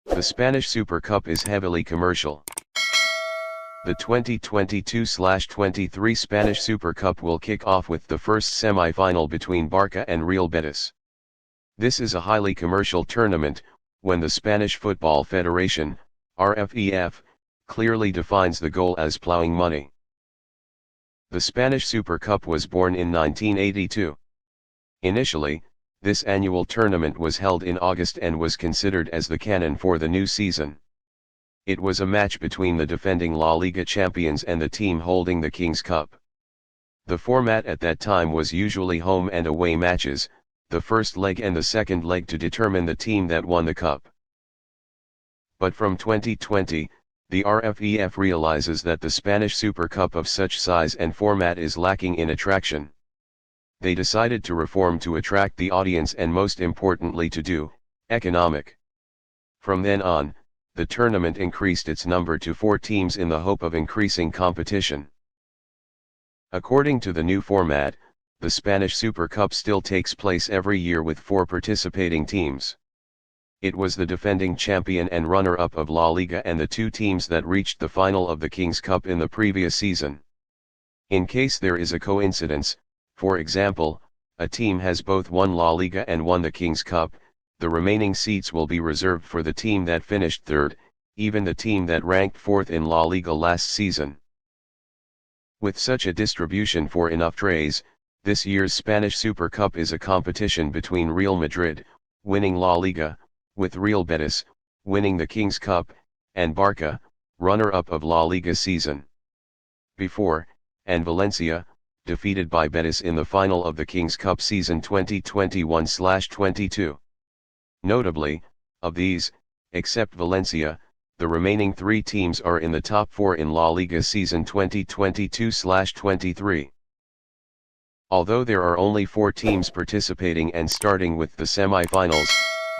The Spanish Super Cup is heavily commercial. The 2022-23 Spanish Super Cup will kick off with the first semi-final between Barca and Real Betis. This is a highly commercial tournament, when the Spanish Football Federation, RFEF, clearly defines the goal as plowing money. The Spanish Super Cup was born in 1982. Initially, this annual tournament was held in August and was considered as the canon for the new season. It was a match between the defending La Liga champions and the team holding the King's Cup. The format at that time was usually home and away matches, the first leg and the second leg to determine the team that won the cup. But from 2020, the RFEF realizes that the Spanish Super Cup of such size and format is lacking in attraction. They decided to reform to attract the audience and most importantly to do economic. From then on, the tournament increased its number to 4 teams in the hope of increasing competition. According to the new format, the Spanish Super Cup still takes place every year with 4 participating teams. It was the defending champion and runner-up of La Liga and the 2 teams that reached the final of the King's Cup in the previous season. In case there is a coincidence, for example, a team has both won La Liga and won the King's Cup, the remaining seats will be reserved for the team that finished third, even the team that ranked fourth in La Liga last season. With such a distribution for enough trays, this year's Spanish Super Cup is a competition between Real Madrid, winning La Liga, with Real Betis, winning the King's Cup, and Barca, runner-up of La Liga season before, and Valencia, defeated by Betis in the final of the King's Cup season 2021-22. Notably, of these, except Valencia, the remaining 3 teams are in the top 4 in La Liga season 2022-23. Although there are only 4 teams participating and starting with the semi-finals,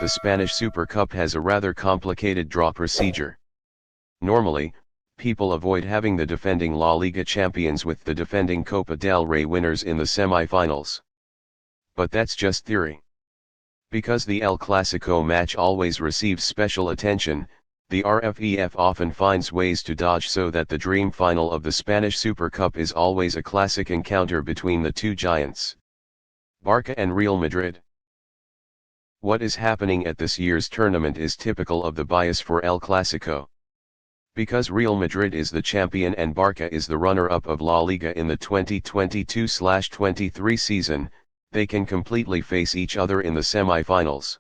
the Spanish Super Cup has a rather complicated draw procedure. Normally, people avoid having the defending La Liga champions with the defending Copa del Rey winners in the semi-finals. But that's just theory. Because the El Clasico match always receives special attention, the RFEF often finds ways to dodge so that the dream final of the Spanish Super Cup is always a classic encounter between the 2 giants, Barca and Real Madrid. What is happening at this year's tournament is typical of the bias for El Clasico. Because Real Madrid is the champion and Barca is the runner-up of La Liga in the 2022-23 season, they can completely face each other in the semi-finals.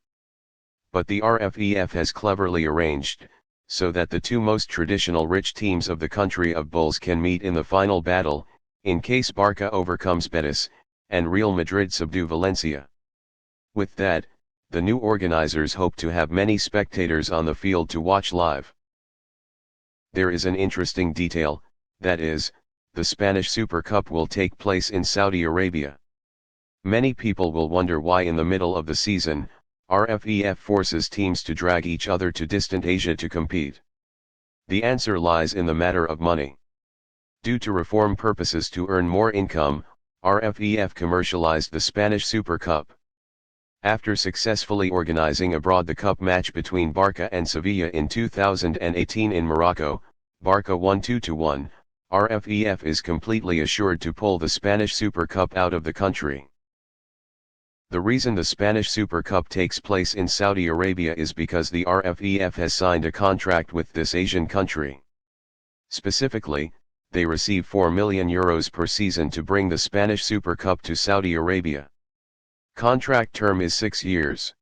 But the RFEF has cleverly arranged, so that the 2 most traditional rich teams of the country of bulls can meet in the final battle, in case Barca overcomes Betis, and Real Madrid subdue Valencia. With that, the new organizers hope to have many spectators on the field to watch live. There is an interesting detail, that is, the Spanish Super Cup will take place in Saudi Arabia. Many people will wonder why in the middle of the season, RFEF forces teams to drag each other to distant Asia to compete. The answer lies in the matter of money. Due to reform purposes to earn more income, RFEF commercialized the Spanish Super Cup. After successfully organizing abroad the cup match between Barca and Sevilla in 2018 in Morocco, Barca won 2-1, RFEF is completely assured to pull the Spanish Super Cup out of the country. The reason the Spanish Super Cup takes place in Saudi Arabia is because the RFEF has signed a contract with this Asian country. Specifically, they receive €4 million per season to bring the Spanish Super Cup to Saudi Arabia. Contract term is 6 years.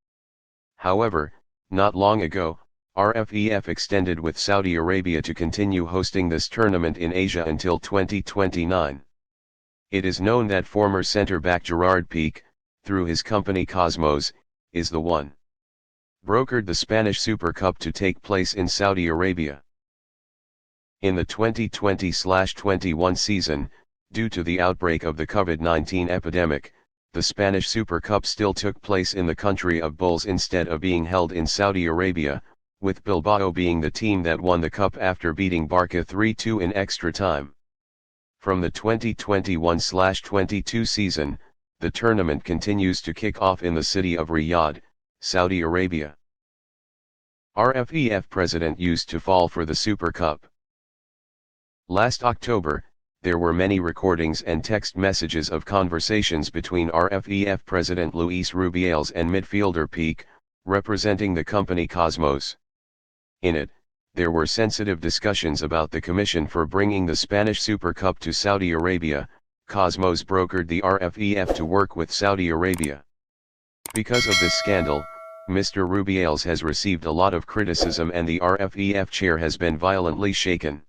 However, not long ago, RFEF extended with Saudi Arabia to continue hosting this tournament in Asia until 2029. It is known that former centre-back Gerard Piqué, through his company Cosmos, is the one brokered the Spanish Super Cup to take place in Saudi Arabia. In the 2020-21 season, due to the outbreak of the COVID-19 epidemic, the Spanish Super Cup still took place in the country of bulls instead of being held in Saudi Arabia, with Bilbao being the team that won the cup after beating Barca 3-2 in extra time. From the 2021-22 season, the tournament continues to kick off in the city of Riyadh, Saudi Arabia. RFEF president used to fall for the Super Cup. Last October, there were many recordings and text messages of conversations between RFEF president Luis Rubiales and midfielder Pique, representing the company Cosmos. In it, there were sensitive discussions about the commission for bringing the Spanish Super Cup to Saudi Arabia. Cosmos brokered the RFEF to work with Saudi Arabia. Because of this scandal, Mr. Rubiales has received a lot of criticism and the RFEF chair has been violently shaken.